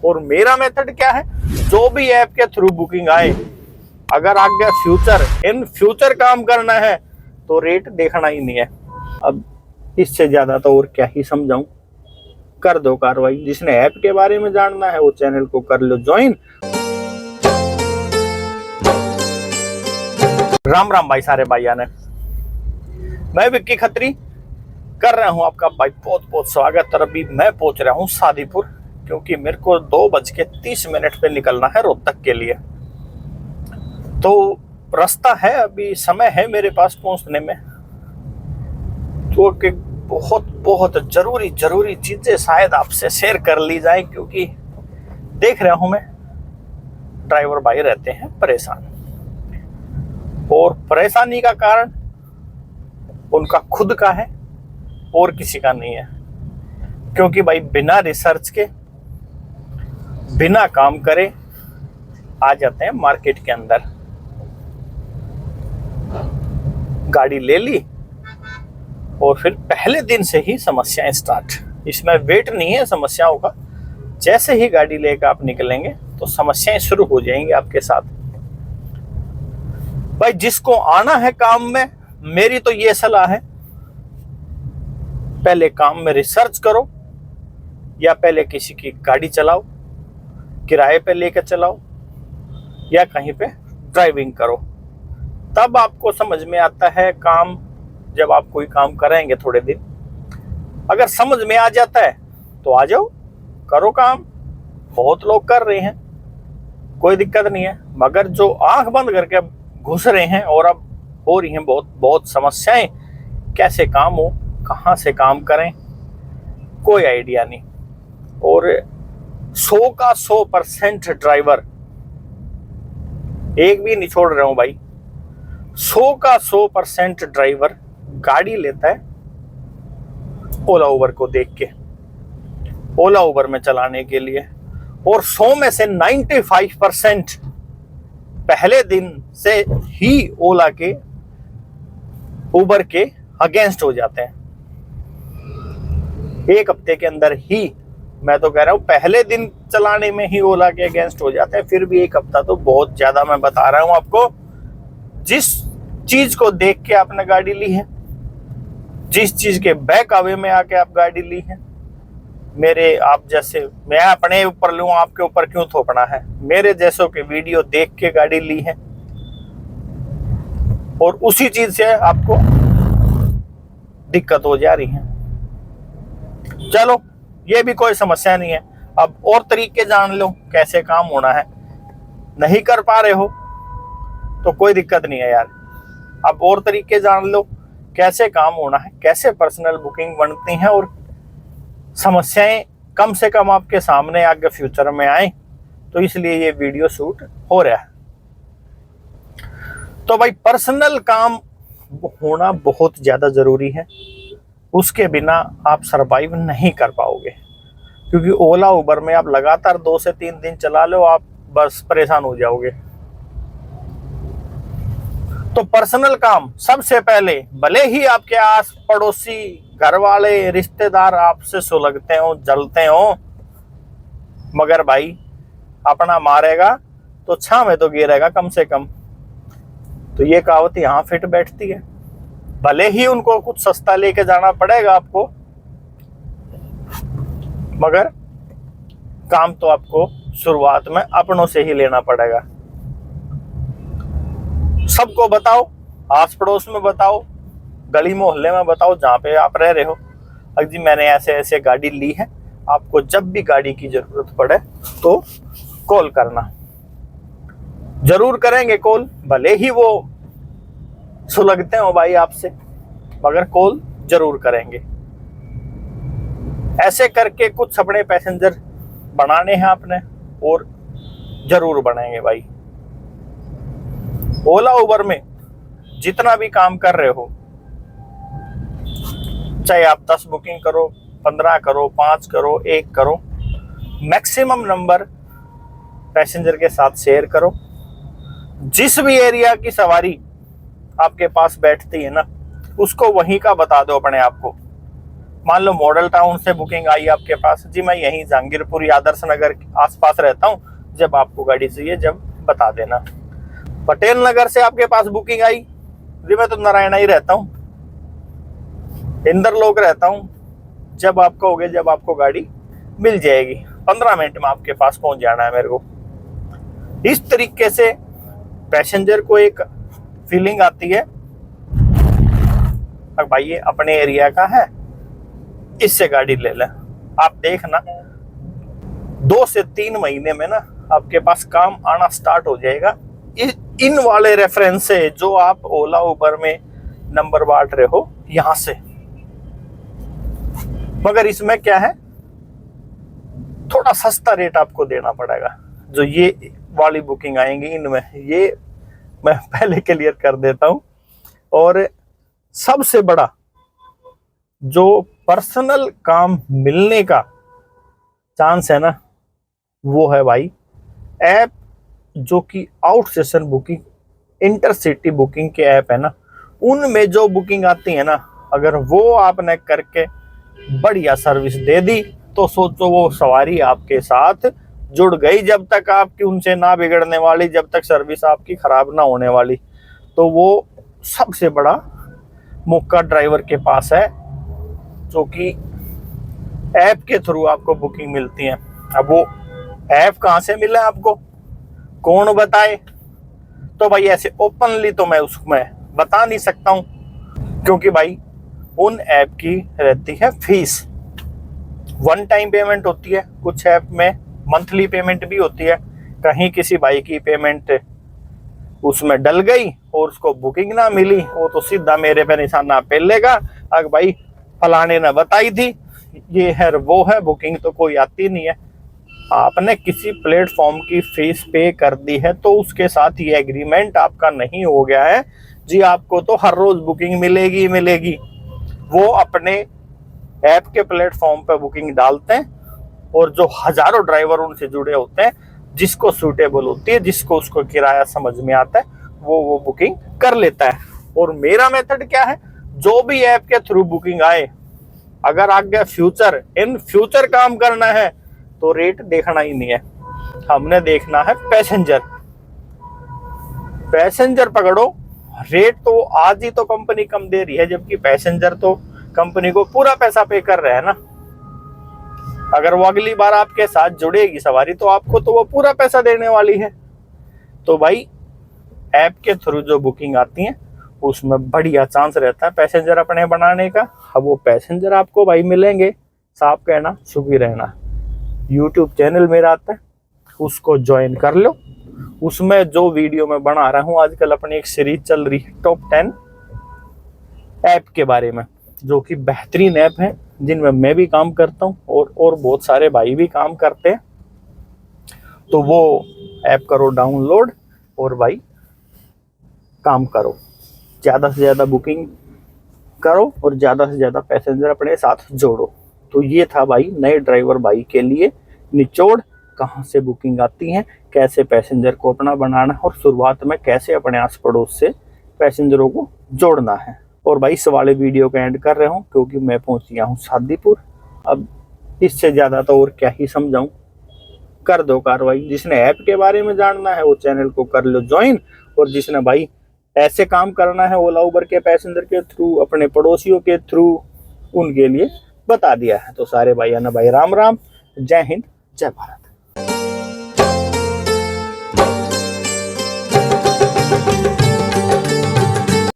और मेरा मेथड क्या है, जो भी ऐप के थ्रू बुकिंग आए, अगर आगे फ्यूचर इन फ्यूचर काम करना है तो रेट देखना ही नहीं है। अब इससे ज्यादा तो और क्या ही समझाऊं। कर दो कार्रवाई। जिसने ऐप के बारे में जानना है वो चैनल को कर लो ज्वाइन। राम राम भाई सारे भाइया ने, मैं विक्की खत्री कर रहा हूं आपका भाई बहुत बहुत स्वागत। और अभी मैं पहुंच रहा हूं शादीपुर, क्योंकि मेरे को 2:30 पे निकलना है रोहतक के लिए। तो रास्ता है, अभी समय है मेरे पास पहुंचने में। तो कि बहुत बहुत जरूरी चीजें शायद आपसे शेयर कर ली जाए, क्योंकि देख रहा हूं मैं ड्राइवर भाई रहते हैं परेशान, और परेशानी का कारण उनका खुद का है और किसी का नहीं है। क्योंकि भाई बिना रिसर्च के, बिना काम करे आ जाते हैं मार्केट के अंदर, गाड़ी ले ली और फिर पहले दिन से ही समस्याएं स्टार्ट। इसमें वेट नहीं है समस्याओं का, जैसे ही गाड़ी लेकर आप निकलेंगे तो समस्याएं शुरू हो जाएंगी आपके साथ। भाई जिसको आना है काम में, मेरी तो ये सलाह है, पहले काम में रिसर्च करो, या पहले किसी की गाड़ी चलाओ, किराए पे लेकर चलाओ, या कहीं पे ड्राइविंग करो। तब आपको समझ में आता है काम। जब आप कोई काम करेंगे थोड़े दिन, अगर समझ में आ जाता है तो आ जाओ, करो काम। बहुत लोग कर रहे हैं, कोई दिक्कत नहीं है। मगर जो आंख बंद करके अब घुस रहे हैं और अब हो रही हैं बहुत समस्याएं, कैसे काम हो, कहां से काम करें, कोई आइडिया नहीं। और 100 का 100% ड्राइवर, एक भी नहीं छोड़ रहा हूं भाई, 100 का 100% ड्राइवर गाड़ी लेता है ओला उबर को देख के, ओला उबर में चलाने के लिए। और 100 में से 95% पहले दिन से ही ओला के, उबर के अगेंस्ट हो जाते हैं। एक हफ्ते के अंदर ही, मैं तो कह रहा हूं पहले दिन चलाने में ही ओला के अगेंस्ट हो जाते हैं। फिर भी एक हफ्ता तो बहुत ज्यादा मैं बता रहा हूं आपको। जिस चीज को देख के आपने गाड़ी ली है, जिस चीज के बैक अवे में आके आप गाड़ी ली है, मेरे आप जैसे, मैं अपने ऊपर लूं, आपके ऊपर क्यों थोपना है। मेरे जैसों के वीडियो देख के गाड़ी ली है और उसी चीज से आपको दिक्कत हो जा रही है। चलो ये भी कोई समस्या नहीं है। अब और तरीके जान लो कैसे काम होना है। नहीं कर पा रहे हो तो कोई दिक्कत नहीं है यार, अब और तरीके जान लो कैसे काम होना है, कैसे पर्सनल बुकिंग बनती है, और समस्याएं कम से कम आपके सामने आगे फ्यूचर में आए। तो इसलिए ये वीडियो शूट हो रहा है। तो भाई पर्सनल काम होना बहुत ज्यादा जरूरी है, उसके बिना आप सरवाइव नहीं कर पाओगे। क्योंकि ओला उबर में आप लगातार 2 से 3 दिन चला लो, आप बस परेशान हो जाओगे। तो पर्सनल काम सबसे पहले, भले ही आपके आस पड़ोसी, घर वाले, रिश्तेदार आपसे सुलगते हो, जलते हो, मगर भाई अपना मारेगा तो छां में तो गिरेगा कम से कम। तो ये कहावत यहां फिट बैठती है। भले ही उनको कुछ सस्ता लेके जाना पड़ेगा आपको, मगर काम तो आपको शुरुआत में अपनों से ही लेना पड़ेगा। सबको बताओ, आस पड़ोस में बताओ, गली मोहल्ले में बताओ, जहाँ पे आप रह रहे हो, अगर जी मैंने ऐसे ऐसे गाड़ी ली है, आपको जब भी गाड़ी की जरूरत पड़े तो कॉल करना। जरूर करेंगे कॉल, भले ही वो सुलगते हो भाई आपसे, मगर कॉल जरूर करेंगे। ऐसे करके कुछ अपने पैसेंजर बनाने हैं आपने, और जरूर बनाएंगे भाई। ओला उबर में जितना भी काम कर रहे हो, चाहे आप 10 बुकिंग करो, 15 करो, 5 करो, 1 करो, मैक्सिमम नंबर पैसेंजर के साथ शेयर करो। जिस भी एरिया की सवारी आपके पास बैठती है ना, उसको वहीं का बता दो अपने आप को। मान लो मॉडल टाउन से बुकिंग आई आपके पास, जी मैं यहीं जहांगीरपुर या आदर्श नगर के आसपास रहता हूँ, जब आपको गाड़ी चाहिए जब बता देना। पटेल नगर से आपके पास बुकिंग आई, जी मैं तो नारायणा ही रहता हूँ, इंदरलोक रहता हूँ, जब आप कहोगे जब आपको गाड़ी मिल जाएगी। 15 मिनट में आपके पास पहुंच जाना है मेरे को। इस तरीके से पैसेंजर को एक फीलिंग आती है भाई ये अपने एरिया का है, इससे गाड़ी ले लें। आप देखना 2 से 3 महीने में ना आपके पास काम आना स्टार्ट हो जाएगा इन वाले रेफरेंस से जो आप ओला उबर में नंबर बांट रहे हो यहां से। मगर इसमें क्या है, थोड़ा सस्ता रेट आपको देना पड़ेगा। जो ये वाली बुकिंग आएंगी इनमें, ये मैं पहले क्लियर कर देता हूं। और सबसे बड़ा जो पर्सनल काम मिलने का चांस है ना, वो है भाई ऐप जो कि out station booking, intercity booking के ऐप है ना, उनमें जो बुकिंग आती है ना, अगर वो आपने करके बढ़िया सर्विस दे दी तो सोचो वो सवारी आपके साथ जुड़ गई, जब तक आपकी उनसे ना बिगड़ने वाली, जब तक सर्विस आपकी खराब ना होने वाली। तो वो सबसे बड़ा मौका ड्राइवर के पास है, जो कि ऐप के थ्रू आपको बुकिंग मिलती है। अब वो ऐप कहाँ से मिला आपको, कौन बताए? तो भाई ऐसे ओपनली तो मैं उसमें बता नहीं सकता हूँ, क्योंकि भाई उन ऐप की रहती है फीस, 1 टाइम पेमेंट होती है, कुछ ऐप में मंथली पेमेंट भी होती है। कहीं किसी भाई की पेमेंट उसमें डल गई और उसको बुकिंग ना मिली, वो तो सीधा मेरे पे निशाना पेलेगा, अगर भाई फलाने ने बताई थी, ये है वो है, बुकिंग तो कोई आती नहीं है। आपने किसी प्लेटफॉर्म की फीस पे कर दी है तो उसके साथ ये एग्रीमेंट आपका नहीं हो गया है जी आपको तो हर रोज बुकिंग मिलेगी मिलेगी। वो अपने ऐप के प्लेटफॉर्म पे बुकिंग डालते हैं और जो हजारों ड्राइवर उनसे जुड़े होते हैं, जिसको सूटेबल होती है, जिसको उसको किराया समझ में आता है, वो बुकिंग कर लेता है। और मेरा मेथड क्या है, जो भी ऐप के थ्रू बुकिंग आए, अगर आगे फ्यूचर इन फ्यूचर काम करना है तो रेट देखना ही नहीं है, हमने देखना है पैसेंजर। पैसेंजर पकड़ो, रेट तो आज ही तो कंपनी कम दे रही है, जबकि पैसेंजर तो कंपनी को पूरा पैसा पे कर रहे हैं ना। अगर वो अगली बार आपके साथ जुड़ेगी सवारी तो आपको तो वो पूरा पैसा देने वाली है। तो भाई ऐप के थ्रू जो बुकिंग आती है उसमें बढ़िया चांस रहता है पैसेंजर अपने बनाने का। अब वो पैसेंजर आपको भाई मिलेंगे, साफ कहना सुखी रहना। यूट्यूब चैनल मेरा आता है, उसको ज्वाइन कर लो। उसमें जो वीडियो मैं बना रहा हूँ आजकल, अपनी एक सीरीज चल रही है टॉप 10 ऐप के बारे में, जो कि बेहतरीन ऐप है, जिनमें मैं भी काम करता हूँ और बहुत सारे भाई भी काम करते हैं। तो वो ऐप करो डाउनलोड और भाई काम करो, ज़्यादा से ज़्यादा बुकिंग करो और ज़्यादा से ज़्यादा पैसेंजर अपने साथ जोड़ो। तो ये था भाई नए ड्राइवर भाई के लिए निचोड़, कहाँ से बुकिंग आती है, कैसे पैसेंजर को अपना बनाना है और शुरुआत में कैसे अपने आस पड़ोस से पैसेंजरों को जोड़ना है। और भाई इस वाले वीडियो का एंड कर रहा हूँ क्योंकि मैं पहुँच गया हूँ शादीपुर। अब इससे ज़्यादा तो और क्या ही समझाऊँ, कर दो कार्रवाई। जिसने ऐप के बारे में जानना है वो चैनल को कर लो ज्वाइन, और जिसने भाई ऐसे काम करना है ओला उबर के पैसेंजर के थ्रू, अपने पड़ोसियों के थ्रू, उनके लिए बता दिया है। तो सारे भाई ना भाई राम राम, जय हिंद, जय भारत।